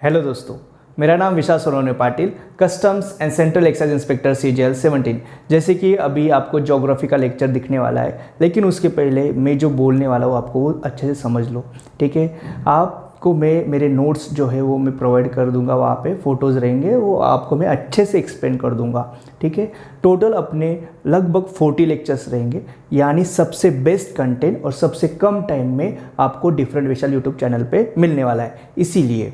Hello दोस्तों, मेरा नाम Vishal Sonawane Patil, customs and central excise inspector CGL 17। जैसे कि अभी आपको ज्योग्राफी का लेक्चर दिखने वाला है, लेकिन उसके पहले मैं जो बोलने वाला हूँ आपको वो अच्छे से समझ लो। ठीक है, आपको मैं मेरे नोट्स जो है वो मैं प्रोवाइड कर दूंगा, वहाँ पे फ़ोटोज़ रहेंगे, वो आपको मैं अच्छे से एक्सप्लेन कर दूंगा। ठीक है, टोटल अपने लगभग 40 लेक्चर्स रहेंगे, यानी सबसे बेस्ट कंटेंट और सबसे कम टाइम में आपको डिफरेंट विशाल यूट्यूब चैनल पे मिलने वाला है। इसीलिए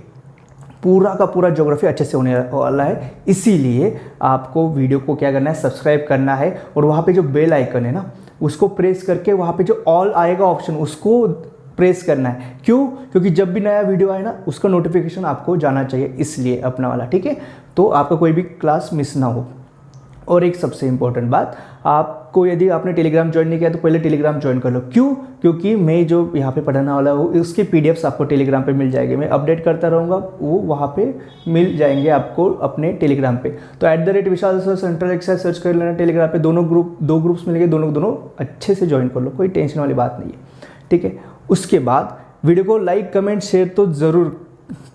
पूरा का पूरा ज्योग्राफी अच्छे से होने वाला है। इसीलिए आपको वीडियो को क्या करना है, सब्सक्राइब करना है, और वहाँ पे जो बेल आइकन है ना, उसको प्रेस करके वहाँ पे जो ऑल आएगा ऑप्शन, उसको प्रेस करना है। क्यों? क्योंकि जब भी नया वीडियो आए ना, उसका नोटिफिकेशन आपको जाना चाहिए, इसलिए अपना वाला। ठीक है, तो आपका कोई भी क्लास मिस ना हो। और एक सबसे इम्पोर्टेंट बात, आपको यदि आपने टेलीग्राम ज्वाइन नहीं किया तो पहले टेलीग्राम ज्वाइन कर लो। क्यों? क्योंकि मैं जो यहाँ पे पढ़ाने वाला हूँ उसके PDFs आपको टेलीग्राम पे मिल जाएंगे। मैं अपडेट करता रहूँगा, वो वहाँ पे मिल जाएंगे आपको अपने टेलीग्राम पे। तो @विशाल सर सेंट्रल एक्साइज सर्च कर लेना टेलीग्राम पे। दो ग्रुप्स मिलेंगे, दोनों अच्छे से ज्वाइन कर लो, कोई टेंशन वाली बात नहीं है। ठीक है, उसके बाद वीडियो को लाइक कमेंट शेयर तो ज़रूर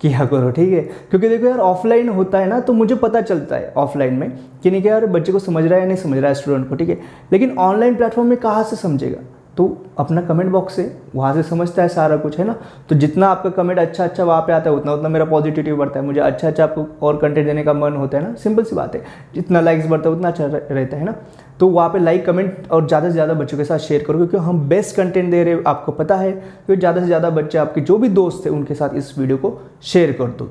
किया करो। ठीक है, क्योंकि देखो यार, ऑफलाइन होता है ना तो मुझे पता चलता है ऑफलाइन में कि नहीं कि यार बच्चे को समझ रहा है या नहीं समझ रहा है स्टूडेंट को। ठीक है, लेकिन ऑनलाइन प्लेटफॉर्म में कहाँ से समझेगा? तो अपना कमेंट बॉक्स है, वहाँ से समझता है सारा कुछ, है ना। तो जितना आपका कमेंट अच्छा वहाँ पे आता है, उतना मेरा पॉजिटिविटी बढ़ता है। मुझे अच्छा आपको और कंटेंट देने का मन होता है ना, सिंपल सी बात है। जितना लाइक्स बढ़ता है उतना अच्छा रहता है ना। तो वहाँ पे लाइक कमेंट और ज़्यादा से ज़्यादा बच्चों के साथ शेयर करो, क्योंकि हम बेस्ट कंटेंट दे रहे हैं, आपको पता है। तो ज़्यादा से ज़्यादा बच्चे, आपके जो भी दोस्त हैं, उनके साथ इस वीडियो को शेयर कर दो।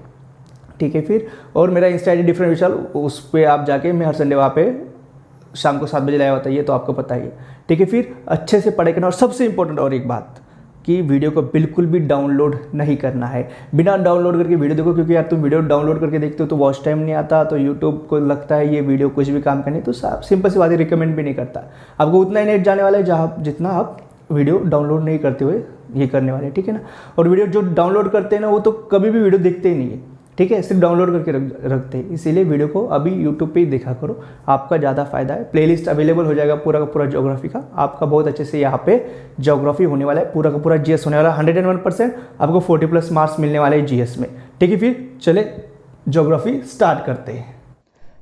ठीक है, फिर और मेरा इंस्टा ID डिफरेंट विशाल, उस पर आप जाके, मैं हर संडे वहाँ पे शाम को 7 बजे लाया होता है, ये तो आपको पता ही है। ठीक है, फिर अच्छे से पढ़ाई करना। और सबसे इंपॉर्टेंट और एक बात, कि वीडियो को बिल्कुल भी डाउनलोड नहीं करना है। बिना डाउनलोड करके वीडियो देखो, क्योंकि यार तुम वीडियो डाउनलोड करके देखते हो तो वॉच टाइम नहीं आता, तो यूट्यूब को लगता है ये वीडियो कुछ भी काम करनी, तो सिंपल सी बात है, रिकमेंड भी नहीं करता। आपको उतना ही नेट जाने वाला है जहाँ जितना आप वीडियो डाउनलोड नहीं करते हुए ये करने वाले। ठीक है ना। और वीडियो जो डाउनलोड करते हैं ना, वो तो कभी भी वीडियो देखते ही नहीं है। ठीक है, सिर्फ डाउनलोड करके रखते हैं। इसीलिए वीडियो को अभी यूट्यूब पे ही देखा करो, आपका ज़्यादा फायदा है। प्लेलिस्ट अवेलेबल हो जाएगा पूरा का पूरा ज्योग्राफी का, आपका बहुत अच्छे से यहाँ पे ज्योग्राफी होने वाला है, पूरा का पूरा GS होने वाला है। 101% आपको 40+ मार्क्स मिलने वाले हैं GS में। ठीक है, फिर चले ज्योग्राफी स्टार्ट करते हैं।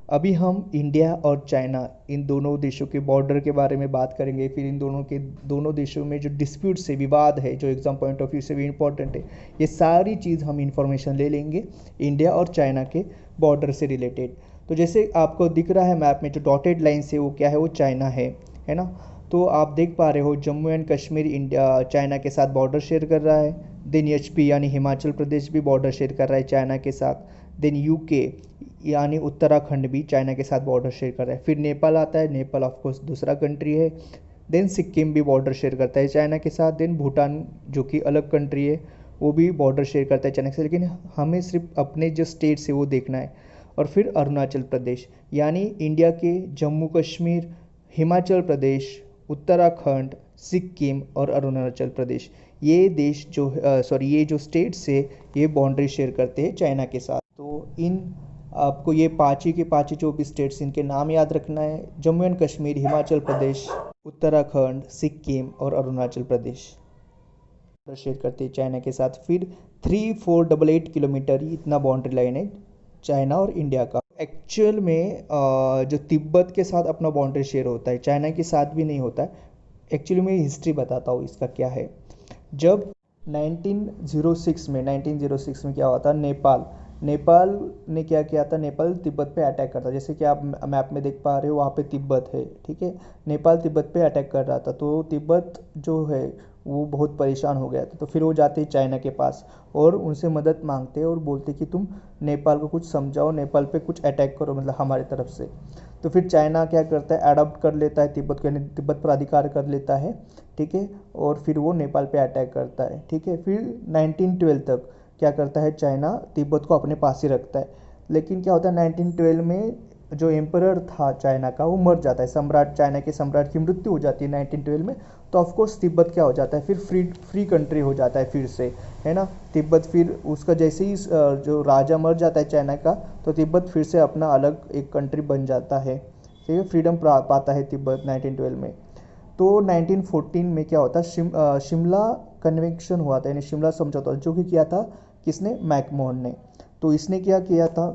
अभी हम इंडिया और चाइना, इन दोनों देशों के बॉर्डर के बारे में बात करेंगे। फिर इन दोनों देशों में जो डिस्प्यूट्स है, विवाद है, जो एग्जाम पॉइंट ऑफ व्यू से भी इम्पोर्टेंट है, ये सारी चीज़ हम इंफॉर्मेशन ले लेंगे इंडिया और चाइना के बॉर्डर से रिलेटेड। तो जैसे आपको दिख रहा है मैप में, जो डॉटेड लाइन से, वो क्या है? वो चाइना है ना। तो आप देख पा रहे हो, Jammu and Kashmir India China के साथ बॉर्डर शेयर कर रहा है। देन HP यानी हिमाचल प्रदेश भी बॉर्डर शेयर कर रहा है चाइना के साथ। देन UK यानी उत्तराखंड भी चाइना के साथ बॉर्डर शेयर कर रहा है। फिर नेपाल आता है, नेपाल ऑफकोर्स दूसरा कंट्री है। देन सिक्किम भी बॉर्डर शेयर करता है चाइना के साथ। देन भूटान, जो कि अलग कंट्री है, वो भी बॉर्डर शेयर करता है चाइना के साथ। लेकिन हमें सिर्फ अपने जो स्टेट्स है वो देखना है। और फिर अरुणाचल प्रदेश, यानी इंडिया के जम्मू कश्मीर, हिमाचल प्रदेश, उत्तराखंड, सिक्किम और अरुणाचल प्रदेश, ये देश जो ये जो स्टेट्स है, ये बाउंड्री शेयर करते हैं चाइना के साथ। तो इन आपको ये पाँच ही जो भी स्टेट्स, इनके नाम याद रखना है। जम्मू एंड कश्मीर, हिमाचल प्रदेश, उत्तराखंड, सिक्किम और अरुणाचल प्रदेश शेयर करते हैं चाइना के साथ। फिर 3488 किलोमीटर इतना बाउंड्री लाइन है चाइना और इंडिया का। एक्चुअल में जो तिब्बत के साथ अपना बाउंड्री शेयर होता है, चाइना के साथ भी नहीं होता है। एक्चुअली मैं हिस्ट्री बताता हूँ इसका क्या है। जब 1906 में क्या हुआ था, नेपाल ने क्या किया था, नेपाल तिब्बत पे अटैक करता। जैसे कि आप मैप में देख पा रहे हो, वहाँ पे तिब्बत है। ठीक है, नेपाल तिब्बत पे अटैक कर रहा था, तो तिब्बत जो है वो बहुत परेशान हो गया था। तो फिर वो जाते हैं चाइना के पास और उनसे मदद मांगते हैं और बोलते कि तुम नेपाल को कुछ समझाओ, नेपाल पे कुछ अटैक करो, मतलब हमारी तरफ से। तो फिर चाइना क्या करता है, अडॉप्ट कर लेता है तिब्बत को, यानी तिब्बत पर अधिकार कर लेता है। ठीक है, और फिर वो नेपाल पे अटैक करता है। ठीक है, फिर 1912 तक क्या करता है, चाइना तिब्बत को अपने पास ही रखता है। लेकिन क्या होता है, 1912 में जो एम्परर था चाइना का, वो मर जाता है। चाइना के सम्राट की मृत्यु हो जाती है 1912 में। तो ऑफकोर्स तिब्बत क्या हो जाता है, फिर फ्री कंट्री हो जाता है फिर से, है ना। तिब्बत फिर उसका जैसे ही जो राजा मर जाता है चाइना का, तो तिब्बत फिर से अपना अलग एक कंट्री बन जाता है। ठीक है, फ्रीडम पाता है तिब्बत 1912 में। तो 1914 में क्या होता है, शिमला कन्वेंशन हुआ था, यानी शिमला समझौता, जो कि किया था किसने, मैकमोहन ने। तो इसने क्या किया था,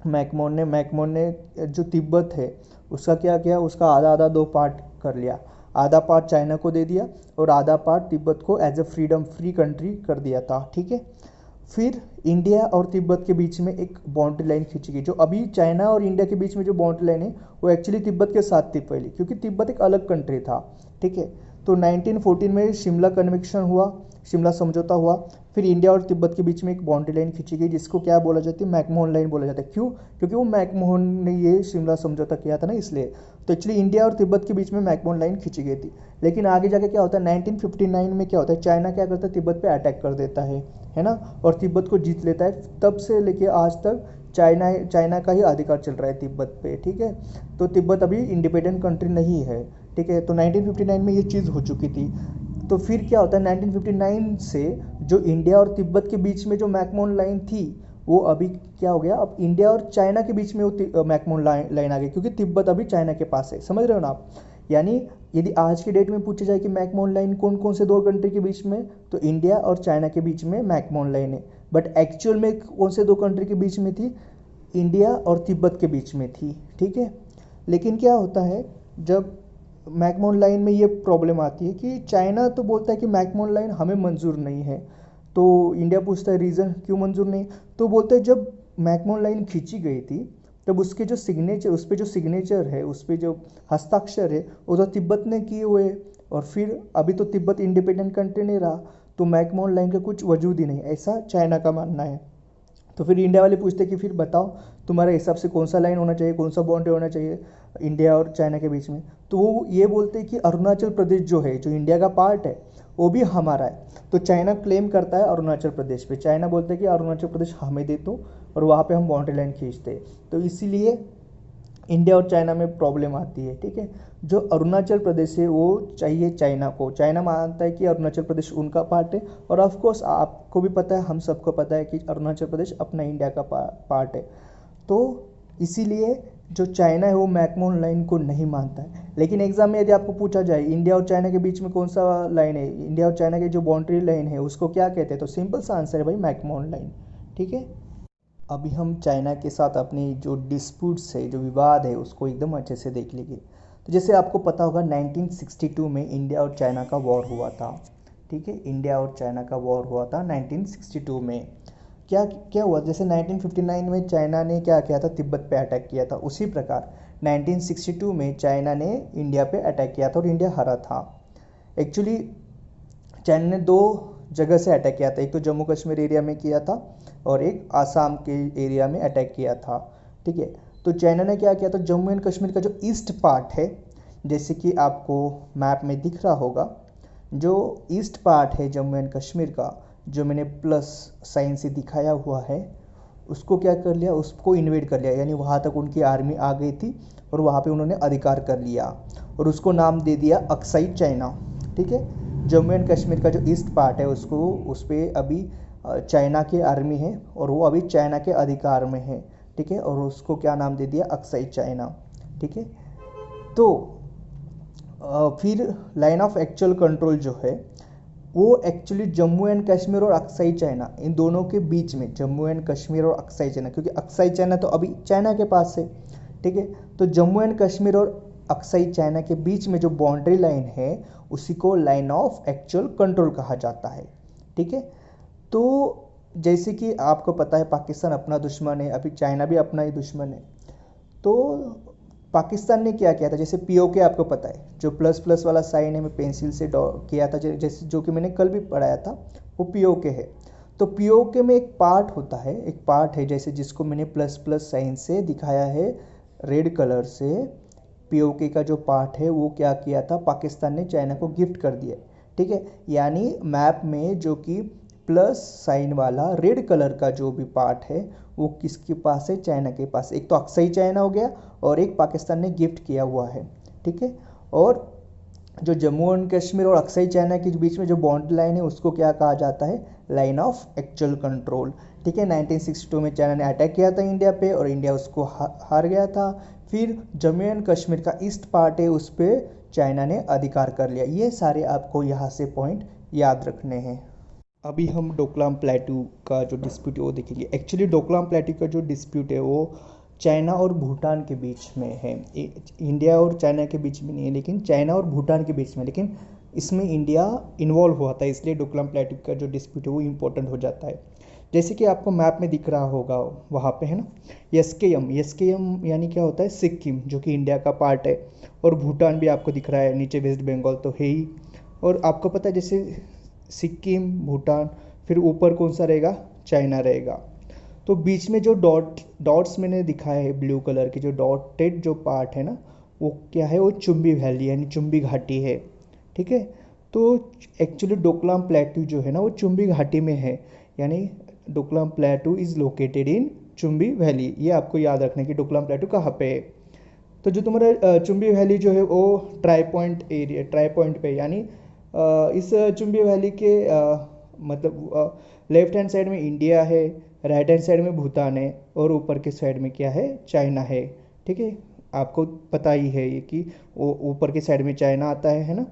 मैकमोहन ने जो तिब्बत है उसका क्या किया, उसका आधा आधा दो पार्ट कर लिया। आधा पार्ट चाइना को दे दिया और आधा पार्ट तिब्बत को एज ए फ्री कंट्री कर दिया था। ठीक है, फिर इंडिया और तिब्बत के बीच में एक बाउंड्री लाइन खींची गई। जो अभी चाइना और इंडिया के बीच में जो बाउंड्री लाइन है वो एक्चुअली तिब्बत के साथ थी पहले, क्योंकि तिब्बत एक अलग कंट्री था। ठीक है, तो 1914 में शिमला कन्वेंशन हुआ, शिमला समझौता हुआ। फिर इंडिया और तिब्बत के बीच में एक बाउंड्री लाइन खींची गई जिसको क्या बोला जाती है, मैकमोहन लाइन बोला जाता है। क्यों? क्योंकि वो मैकमोहन ने ये शिमला समझौता किया था ना, इसलिए। तो एक्चुअली इंडिया और तिब्बत के बीच में मैकमोहन लाइन खींची गई थी। लेकिन आगे जाके क्या होता है, 1959 में क्या होता है, चाइना क्या करता है, तिब्बत पे अटैक कर देता है ना, और तिब्बत को जीत लेता है। तब से लेके आज तक चाइना का ही अधिकार चल रहा है तिब्बत पे। ठीक है, तो तिब्बत अभी इंडिपेंडेंट कंट्री नहीं है। ठीक है, तो 1959 में ये चीज़ हो चुकी थी। तो फिर क्या होता है, 1959 से जो इंडिया और तिब्बत के बीच में जो मैकमोहन लाइन थी वो अभी क्या हो गया, अब इंडिया और चाइना के बीच में वो मैकमोहन लाइन आ गई, क्योंकि तिब्बत अभी चाइना के पास है। समझ रहे हो ना आप? यानी यदि आज की डेट में पूछा जाए कि मैकमोहन लाइन कौन कौन से दो कंट्री के बीच में, तो इंडिया और चाइना के बीच में मैकमोहन लाइन है। बट एक्चुअल में कौन से दो कंट्री के बीच में थी, इंडिया और तिब्बत के बीच में थी। ठीक है, लेकिन क्या होता है, जब मैकमोहन लाइन में ये प्रॉब्लम आती है कि चाइना तो बोलता है कि मैकमोहन लाइन हमें मंजूर नहीं है। तो इंडिया पूछता है रीज़न क्यों मंजूर नहीं, तो बोलते हैं जब मैकमोहन लाइन खींची गई थी तब उसके जो सिग्नेचर, उस पर जो सिग्नेचर है, उस पर जो हस्ताक्षर है वो तो तिब्बत ने किए हुए, और फिर अभी तो तिब्बत इंडिपेंडेंट कंट्री नहीं रहा, तो मैकमोहन लाइन का कुछ वजूद ही नहीं, ऐसा चाइना का मानना है। तो फिर इंडिया वाले पूछते हैं कि फिर बताओ तुम्हारे हिसाब से कौन सा लाइन होना चाहिए, कौन सा बाउंड्री होना चाहिए इंडिया और चाइना के बीच में। तो वो ये बोलते हैं कि अरुणाचल प्रदेश जो है, जो इंडिया का पार्ट है, वो भी हमारा है। तो चाइना क्लेम करता है अरुणाचल प्रदेश पे, चाइना बोलते हैं कि अरुणाचल प्रदेश हमें दे दो, और वहाँ पे हम बाउंड्री लाइन खींचते हैं। तो इसीलिए इंडिया और चाइना में प्रॉब्लम आती है। ठीक है, जो अरुणाचल प्रदेश है वो चाहिए चाइना को, चाइना मानता है कि अरुणाचल प्रदेश उनका पार्ट है। और ऑफ कोर्स आपको भी पता है, हम सबको पता है कि अरुणाचल प्रदेश अपना इंडिया का पार्ट है। तो इसीलिए जो चाइना है वो मैकमोहन लाइन को नहीं मानता है। लेकिन एग्जाम में यदि आपको पूछा जाए इंडिया और चाइना के बीच में कौन सा लाइन है, इंडिया और चाइना की जो बाउंड्री लाइन है उसको क्या कहते हैं, तो सिंपल सा आंसर है भाई, मैकमोहन लाइन। ठीक है, अभी हम चाइना के साथ अपनी जो डिस्प्यूट्स है, जो विवाद है, उसको एकदम अच्छे से देख लीजिए। तो जैसे आपको पता होगा 1962 में इंडिया और चाइना का वॉर हुआ था। ठीक है, इंडिया और चाइना का वॉर हुआ था 1962 में। क्या क्या हुआ, जैसे 1959 में चाइना ने क्या किया था, तिब्बत पे अटैक किया था, उसी प्रकार 1962 में चाइना ने इंडिया पे अटैक किया था और इंडिया हारा था। एक्चुअली चाइना ने दो जगह से अटैक किया था, एक तो जम्मू कश्मीर एरिया में किया था और एक आसाम के एरिया में अटैक किया था। ठीक है, तो चाइना ने क्या किया था, जम्मू एंड कश्मीर का जो ईस्ट पार्ट है, जैसे कि आपको मैप में दिख रहा होगा, जो ईस्ट पार्ट है जम्मू एंड कश्मीर का, जो मैंने प्लस साइन से दिखाया हुआ है, उसको क्या कर लिया, उसको इन्वेड कर लिया। यानी वहाँ तक उनकी आर्मी आ गई थी और वहाँ पे उन्होंने अधिकार कर लिया और उसको नाम दे दिया अक्साई चाइना। ठीक है, जम्मू एंड कश्मीर का जो ईस्ट पार्ट है उसको, उस पर अभी चाइना की आर्मी है और वो अभी चाइना के अधिकार में है। ठीक है, और उसको क्या नाम दे दिया, अक्साई चाइना। ठीक है, तो फिर लाइन ऑफ एक्चुअल कंट्रोल जो है वो एक्चुअली जम्मू एंड कश्मीर और अक्साई चाइना, इन दोनों के बीच में, जम्मू एंड कश्मीर और अक्साई चाइना, क्योंकि अक्साई चाइना तो अभी चाइना के पास है। ठीक है, तो जम्मू एंड कश्मीर और अक्साई चाइना के बीच में जो बाउंड्री लाइन है उसी को लाइन ऑफ एक्चुअल कंट्रोल कहा जाता है। ठीक है, तो जैसे कि आपको पता है पाकिस्तान अपना दुश्मन है, अभी चाइना भी अपना ही दुश्मन है। तो पाकिस्तान ने क्या किया था, जैसे पीओके आपको पता है, जो प्लस प्लस वाला साइन है, मैं पेंसिल से ड्रॉ किया था, जैसे जो कि मैंने कल भी पढ़ाया था, वो पीओके है। तो पीओके में एक पार्ट होता है, एक पार्ट है जैसे जिसको मैंने प्लस प्लस साइन से दिखाया है रेड कलर से। पीओके का जो पार्ट है वो क्या किया था, पाकिस्तान ने चाइना को गिफ्ट कर दिया। ठीक है, यानी मैप में जो कि प्लस साइन वाला रेड कलर का जो भी पार्ट है वो किसके पास है, चाइना के पास। एक तो अक्साई चाइना हो गया और एक पाकिस्तान ने गिफ्ट किया हुआ है। ठीक है, और जो जम्मू एंड कश्मीर और अक्साई चाइना के बीच में जो बाउंड्री लाइन है उसको क्या कहा जाता है, लाइन ऑफ एक्चुअल कंट्रोल। ठीक है, 1962 में चाइना ने अटैक किया था इंडिया पे और इंडिया उसको हार गया था। फिर जम्मू एंड कश्मीर का ईस्ट पार्ट है, उस पर चाइना ने अधिकार कर लिया। ये सारे आपको यहाँ से पॉइंट याद रखने हैं। अभी हम डोकलाम प्लेटू का जो डिस्प्यूट है वो देखेंगे। एक्चुअली डोकलाम प्लेटू का जो डिस्प्यूट है वो चाइना और भूटान के बीच में है। इंडिया और चाइना के बीच में नहीं है, लेकिन चाइना और भूटान के बीच में, लेकिन इसमें इंडिया इन्वॉल्व हुआ था, इसलिए डोकलाम प्लेटू का जो डिस्प्यूट है वो इम्पोर्टेंट हो जाता है। जैसे कि आपको मैप में दिख रहा होगा वहाँ पे, है ना, एसकेएम यानी क्या होता है, सिक्किम, जो कि इंडिया का पार्ट है, और भूटान भी आपको दिख रहा है नीचे, वेस्ट बंगाल तो है ही। और आपको पता है जैसे सिक्किम, भूटान, फिर ऊपर कौन सा रहेगा, चाइना रहेगा। तो बीच में जो डॉट्स मैंने दिखाए है ब्लू कलर के, जो डॉटेड जो पार्ट है ना, वो क्या है, वो चुम्बी वैली यानी चुम्बी घाटी है। ठीक है। तो एक्चुअली डोकलाम प्लेटू जो है ना वो चुम्बी घाटी में है, यानी Doklam प्लेटू is located in Chumbi valley. ये आपको याद रखना है कि डोकलाम प्लेटू कहाँ पे है। तो जो तुम्हारा चुम्बी वैली जो है वो ट्राई पॉइंट पे, यानी इस चुम्बी वैली के मतलब लेफ्ट हैंड साइड में इंडिया है, राइट हैंड साइड में भूटान है, और ऊपर के साइड में क्या है, चाइना है। ठीक है। आपको पता ही है ये कि वो ऊपर के साइड में चाइना आता है ना,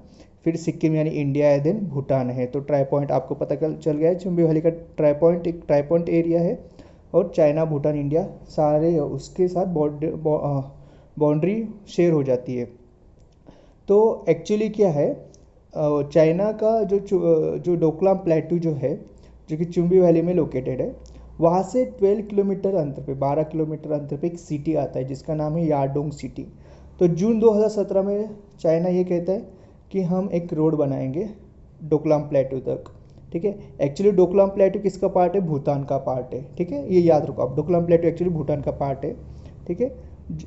फिर सिक्किम यानी इंडिया है, देन भूटान है। तो ट्राई पॉइंट आपको पता चल गया है, चुम्बी वैली का ट्राई पॉइंट एक ट्राई पॉइंट एरिया है, और चाइना, भूटान, इंडिया सारे उसके साथ बाउंड्री शेयर हो जाती है। तो एक्चुअली क्या है, चाइना का जो डोकलाम प्लेटू जो है, जो कि चुम्बी वैली में लोकेटेड है, वहाँ से 12 किलोमीटर अंतर पे, 12 किलोमीटर अंतर पे एक सिटी आता है जिसका नाम है याडोंग सिटी। तो जून 2017 में चाइना ये कहता है कि हम एक रोड बनाएंगे डोकलाम प्लेटू तक। ठीक है। एक्चुअली डोकलाम प्लेटू किसका पार्ट है, भूटान का पार्ट है। ठीक है, ये याद रखो आप, डोकलाम प्लेटू एक्चुअली भूटान का पार्ट है। ठीक है।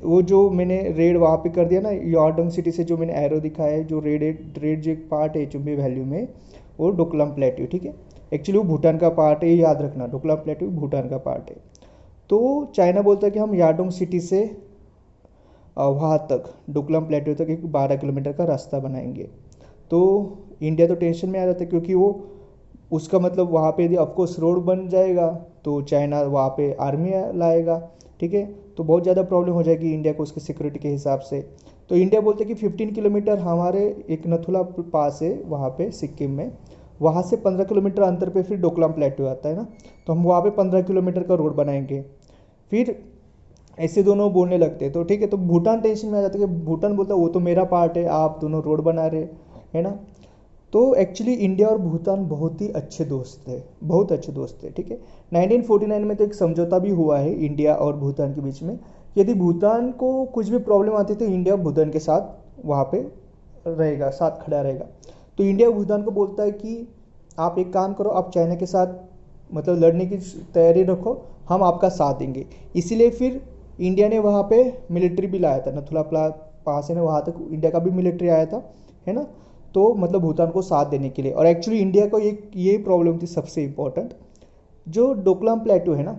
वो जो मैंने रेड वहाँ पे कर दिया ना, याडोंग सिटी से जो मैंने एरो दिखाया है, जो रेड जो एक पार्ट है चुम्बी वैल्यू में, वो डोकलाम प्लेटू। ठीक है। एक्चुअली वो भूटान का पार्ट है, ये याद रखना, डोकलाम प्लेटू भूटान का पार्ट है। तो चाइना बोलता है कि हम याडोंग सिटी से वहाँ तक डोकलाम प्लेटू तक एक 12 किलोमीटर का रास्ता बनाएंगे। तो इंडिया तो टेंशन में आ जाता है, क्योंकि वो उसका मतलब वहाँ पे यदि ऑफकोर्स रोड बन जाएगा तो चाइना वहाँ पे आर्मी लाएगा। ठीक है। तो बहुत ज़्यादा प्रॉब्लम हो जाएगी इंडिया को उसकी सिक्योरिटी के हिसाब से। तो इंडिया बोलते हैं कि 15 किलोमीटर हमारे एक नथुला पास है वहाँ पे सिक्किम में, वहाँ से 15 किलोमीटर अंतर पे फिर डोकलाम प्लेटू आता है ना, तो हम वहाँ पे 15 किलोमीटर का रोड बनाएंगे। फिर ऐसे दोनों बोलने लगते हैं। तो ठीक है, तो भूटान टेंशन में आ जाता है कि भूटान बोलता है वो तो मेरा पार्ट है, आप दोनों रोड बना रहे, है ना। तो एक्चुअली इंडिया और भूटान बहुत ही अच्छे दोस्त थे, बहुत अच्छे दोस्त थे। ठीक है। 1949 में तो एक समझौता भी हुआ है इंडिया और भूटान के बीच में, यदि भूटान को कुछ भी प्रॉब्लम आती तो इंडिया भूटान के साथ वहाँ पे रहेगा, साथ खड़ा रहेगा। तो इंडिया भूटान को बोलता है कि आप एक काम करो, आप चाइना के साथ मतलब लड़ने की तैयारी रखो, हम आपका साथ देंगे। इसीलिए फिर इंडिया ने वहाँ पे मिलिट्री भी लाया था, नथुला पास है ना, वहाँ तक इंडिया का भी मिलिट्री आया था, है ना। तो मतलब भूटान को साथ देने के लिए। और एक्चुअली इंडिया को ये प्रॉब्लम थी सबसे इम्पोर्टेंट, जो डोकलाम प्लेटू है ना,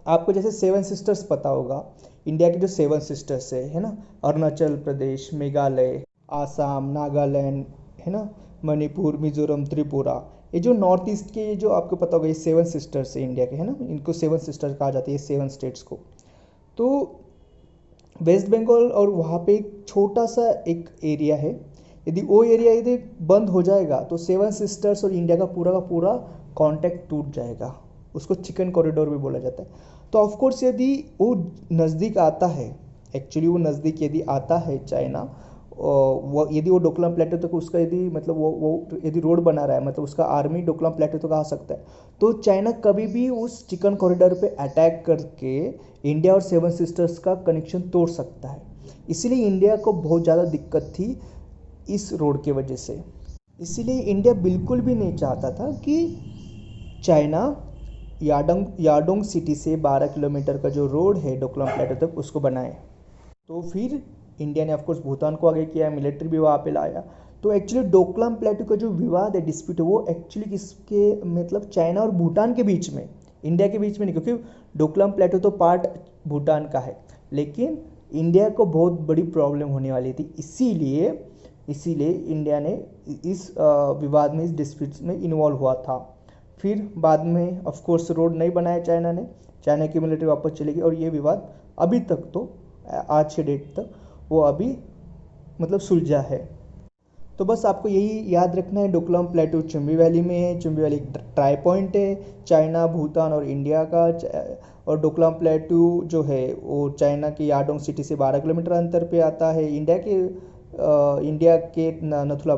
आपको जैसे 7 सिस्टर्स पता होगा, इंडिया की जो 7 सिस्टर्स है ना, अरुणाचल प्रदेश, मेघालय, आसाम, नागालैंड, है ना, मणिपुर, मिजोरम, त्रिपुरा, ये जो नॉर्थ ईस्ट के, ये जो आपको पता होगा, ये 7 सिस्टर्स है इंडिया के, है ना, इनको 7 सिस्टर्स कहा जाता है, ये 7 स्टेट्स को। तो वेस्ट बंगाल और वहाँ पे एक छोटा सा एक एरिया है, यदि वो एरिया यदि बंद हो जाएगा तो 7 सिस्टर्स और इंडिया का पूरा कांटेक्ट टूट जाएगा। उसको चिकन कॉरिडोर भी बोला जाता है। तो ऑफकोर्स यदि वो नज़दीक आता है, एक्चुअली वो नज़दीक यदि आता है चाइना, वो यदि वो डोकलाम प्लेटू तक उसका यदि मतलब वो यदि रोड बना रहा है, मतलब उसका आर्मी डोकलाम प्लेटू तक आ सकता है, तो चाइना कभी भी उस चिकन कॉरिडोर पे अटैक करके इंडिया और 7 सिस्टर्स का कनेक्शन तोड़ सकता है। इसीलिए इंडिया को बहुत ज़्यादा दिक्कत थी इस रोड की वजह से। इसीलिए इंडिया बिल्कुल भी नहीं चाहता था कि चाइना याडोंग सिटी से 12 किलोमीटर का जो रोड है डोकलाम प्लेटू तक उसको बनाए। तो फिर इंडिया ने ऑफकोर्स भूटान को आगे किया, मिलिट्री भी वहाँ पे लाया। तो एक्चुअली डोकलाम प्लेटू का जो विवाद है, डिस्प्यूट है, वो एक्चुअली किसके मतलब चाइना और भूटान के बीच में, इंडिया के बीच में नहीं, क्योंकि डोकलाम प्लेटू तो पार्ट भूटान का है, लेकिन इंडिया को बहुत बड़ी प्रॉब्लम होने वाली थी। इसीलिए इंडिया ने इस विवाद में, इस डिस्प्यूट में इन्वॉल्व हुआ था। फिर बाद में ऑफकोर्स रोड नहीं बनाया चाइना ने, चाइना की मिलिट्री वापस चली गई, और ये विवाद अभी तक तो आज के डेट तक वो अभी मतलब सुलझा है। तो बस आपको यही याद रखना है, डोकलाम प्लेटू चुम्बी वैली में है, चुम्बी वैली ट्राई पॉइंट है चाइना, भूटान और इंडिया का। और डोकलाम प्लेटू जो है वो चाइना की याडोंग सिटी से 12 किलोमीटर अंतर पे आता है। इंडिया के नथुला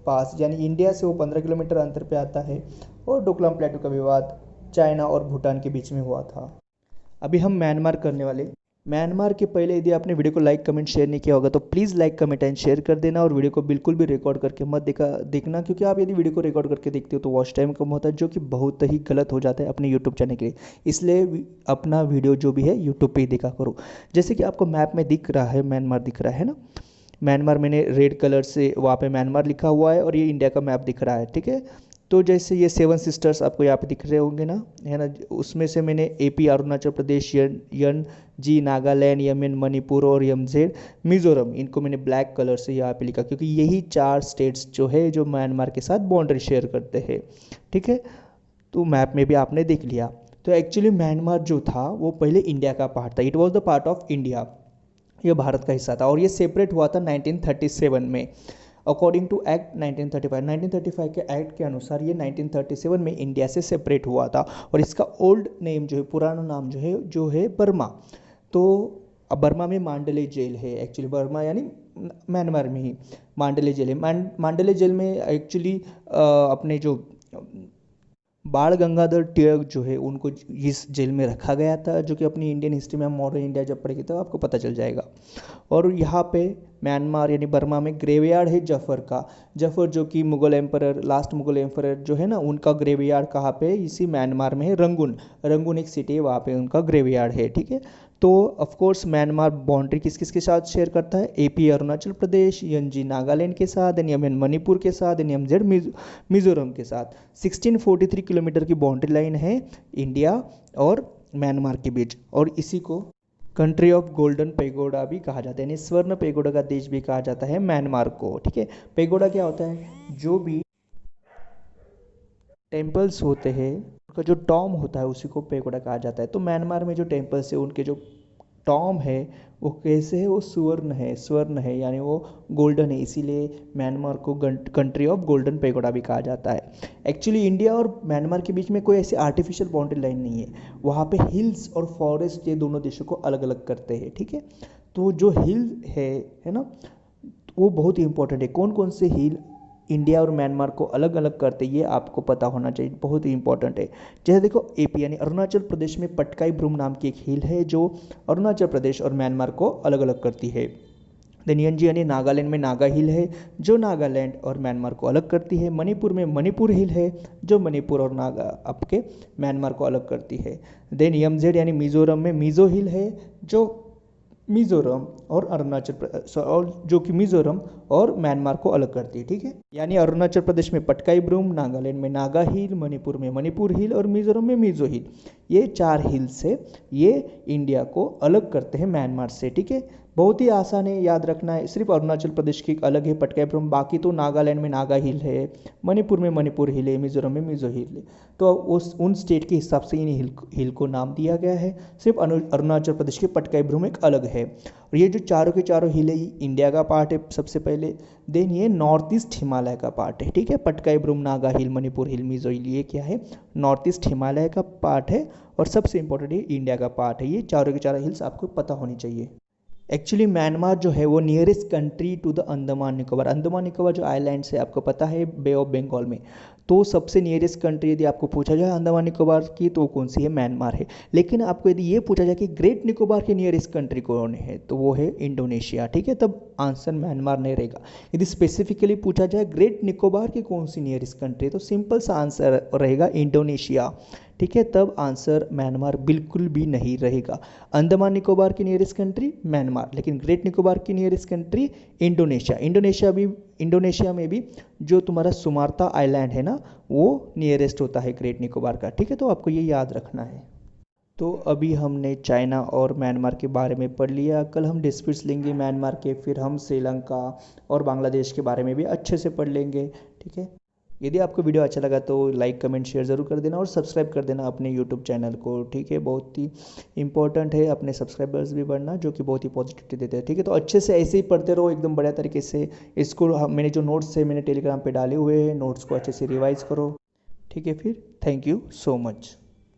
पास यानी इंडिया से वो 15 किलोमीटर अंतर पे आता है। और डोकलाम प्लेटू का विवाद चाइना और भूटान के बीच में हुआ था। अभी हम म्यांमार करने वाले। म्यांमार के पहले यदि आपने वीडियो को लाइक कमेंट शेयर नहीं किया होगा तो please like comment and share कर देना, और वीडियो को बिल्कुल भी रिकॉर्ड करके मत देखना, क्योंकि आप यदि वीडियो को रिकॉर्ड करके देखते हो तो वॉच टाइम कम होता है, जो कि बहुत ही गलत हो जाता है अपने यूट्यूब चैनल के लिए। इसलिए अपना वीडियो जो भी है यूट्यूब पे ही देखा करो। जैसे कि आपको मैप में दिख रहा है, म्यांमार दिख रहा है ना, म्यांमार मैंने रेड कलर से वहाँ पे म्यांमार लिखा हुआ है और ये इंडिया का मैप दिख रहा है, ठीक है। तो जैसे ये 7 सिस्टर्स आपको यहाँ पे दिख रहे होंगे ना, है ना, उसमें से मैंने AP अरुणाचल प्रदेश, यन जी नागालैंड, यमन मणिपुर और यमजेड मिजोरम, इनको मैंने ब्लैक कलर से यहाँ पे लिखा, क्योंकि यही 4 स्टेट्स जो है जो म्यांमार के साथ बाउंड्री शेयर करते हैं, ठीक है। तो मैप में भी आपने देख लिया। तो एक्चुअली म्यांमार जो था वो पहले इंडिया का पार्ट था, it was the part of India, ये भारत का हिस्सा था, और ये सेपरेट हुआ था 1937 में अकॉर्डिंग टू एक्ट 1935 के एक्ट के अनुसार ये 1937 में इंडिया से सेपरेट हुआ था। और इसका ओल्ड नेम जो है, पुराना नाम जो है बर्मा। तो अब बर्मा में मांडले जेल है, एक्चुअली बर्मा यानी म्यांमार में ही मांडले जेल है। मांडले जेल में एक्चुअली अपने जो बाल गंगाधर तिलक जो है उनको इस जेल में रखा गया था, जो कि अपनी इंडियन हिस्ट्री में, हम मॉडर्न इंडिया जब पढ़ेंगे तो आपको पता चल जाएगा। और यहाँ पे म्यांमार यानी बर्मा में ग्रेवयार्ड है जफर का। जफर जो कि Mughal emperor, last Mughal emperor जो है ना, उनका ग्रेवयार्ड कहाँ पे, इसी म्यांमार में है, रंगून एक सिटी है, वहाँ पे उनका ग्रेवयार्ड है, ठीक है। तो ऑफ कोर्स म्यांमार बाउंड्री किस किस के साथ शेयर करता है, AP अरुणाचल प्रदेश, YNG नागालैंड के साथ, यमन मणिपुर के साथ, MZ मिजोरम के साथ। 1643 किलोमीटर की बाउंड्री लाइन है इंडिया और म्यांमार के बीच, और इसी को कंट्री ऑफ गोल्डन पेगोडा भी कहा जाता है, यानी स्वर्ण पेगोडा का देश भी कहा जाता है म्यांमार को, ठीक है। पेगोडा क्या होता है, जो भी टेम्पल्स होते हैं उनका जो टॉम होता है उसी को पेगोडा कहा जाता है। तो म्यांमार में जो टेम्पल्स है उनके जो टॉम है वो कैसे है, वो स्वर्ण है यानी वो गोल्डन है, इसीलिए म्यांमार को कंट्री ऑफ गोल्डन पेगोडा भी कहा जाता है। एक्चुअली इंडिया और म्यांमार के बीच में कोई ऐसी आर्टिफिशियल बाउंड्री लाइन नहीं है, वहाँ पे हिल्स और फॉरेस्ट ये दोनों देशों को अलग अलग करते हैं, ठीक है। तो जो हिल है ना, वो बहुत ही इंपॉर्टेंट है। कौन कौन से हिल इंडिया और म्यांमार को अलग अलग करते, ये आपको पता होना चाहिए, बहुत ही इंपॉर्टेंट है। जैसे देखो AP यानी अरुणाचल प्रदेश में पटकाई ब्रूम नाम की एक हिल है जो अरुणाचल प्रदेश और म्यांमार को अलग अलग करती है। देन YNG यानी नागालैंड में नागा हिल है जो नागालैंड और म्यांमार को अलग करती है। मणिपुर में मणिपुर हिल है जो मणिपुर और नागा आपके म्यांमार को अलग करती है। देन MZ यानी मिजोरम में मिजो हिल है जो मिजोरम और और जो कि मिजोरम और म्यांमार को अलग करती है, ठीक है। यानी अरुणाचल प्रदेश में पटकाई ब्रूम, नागालैंड में नागा हिल, मणिपुर में मणिपुर हिल और मिजोरम में मिजो हिल, ये 4 हिल्स है, ये इंडिया को अलग करते हैं म्यांमार से, ठीक है। बहुत ही आसान है, याद रखना है। सिर्फ अरुणाचल प्रदेश की अलग है पटकाई ब्रूम, बाकी तो नागालैंड में नागा हिल है, मणिपुर में मणिपुर हिल है, मिजोरम में मिजो हिल है। तो उन स्टेट के हिसाब से इन हिल को नाम दिया गया है। सिर्फ अरुणाचल प्रदेश के पटकाई ब्रूम एक अलग है। और ये जो चारों के चारों हिल है इंडिया का पार्ट है सबसे पहले। देन ये नॉर्थ ईस्ट हिमालय का पार्ट है, ठीक है। पटकाई ब्रूम, नागा हिल, मणिपुर हिल, मिजो हिल, ये क्या है, नॉर्थ ईस्ट हिमालय का पार्ट है। और सबसे इंपॉर्टेंट है इंडिया का पार्ट है। ये चारों के चारों हिल्स आपको पता होनी चाहिए। एक्चुअली म्यांमार जो है वो nearest country to the Andaman Nicobar जो आइलैंड्स है आपको पता है बे ऑफ बंगाल में, तो सबसे नियरेस्ट कंट्री यदि आपको पूछा जाए अंडमान निकोबार की तो कौन सी है, म्यांमार है। लेकिन आपको यदि ये पूछा जाए कि ग्रेट निकोबार की नियरेस्ट कंट्री कौन है तो वो है इंडोनेशिया, ठीक है। तब आंसर म्यांमार नहीं रहेगा। यदि स्पेसिफिकली पूछा जाए ग्रेट निकोबार की कौन सी नियरेस्ट कंट्री, तो सिंपल सा आंसर रहेगा इंडोनेशिया, ठीक है। तब आंसर म्यांमार बिल्कुल भी नहीं रहेगा। अंडमान निकोबार की नियरेस्ट कंट्री म्यांमार, लेकिन ग्रेट निकोबार की नियरेस्ट कंट्री इंडोनेशिया। इंडोनेशिया में भी जो तुम्हारा सुमात्रा आइलैंड है ना वो नियरेस्ट होता है ग्रेट निकोबार का, ठीक है। तो आपको ये याद रखना है। तो अभी हमने चाइना और म्यांमार के बारे में पढ़ लिया। कल हम डिस्प्यूट्स लेंगे म्यांमार के, फिर हम श्रीलंका और बांग्लादेश के बारे में भी अच्छे से पढ़ लेंगे, ठीक है। यदि आपको वीडियो अच्छा लगा तो लाइक कमेंट शेयर ज़रूर कर देना और सब्सक्राइब कर देना अपने यूट्यूब चैनल को, ठीक है। बहुत ही इंपॉर्टेंट है अपने सब्सक्राइबर्स भी बढ़ना, जो कि बहुत ही पॉजिटिविटी देते हैं, ठीक है। तो अच्छे से ऐसे ही पढ़ते रहो एकदम बढ़िया तरीके से। इसको मैंने जो नोट्स है मैंने टेलीग्राम पे डाले हुए हैं, नोट्स को अच्छे से रिवाइज करो, ठीक है। फिर थैंक यू सो मच।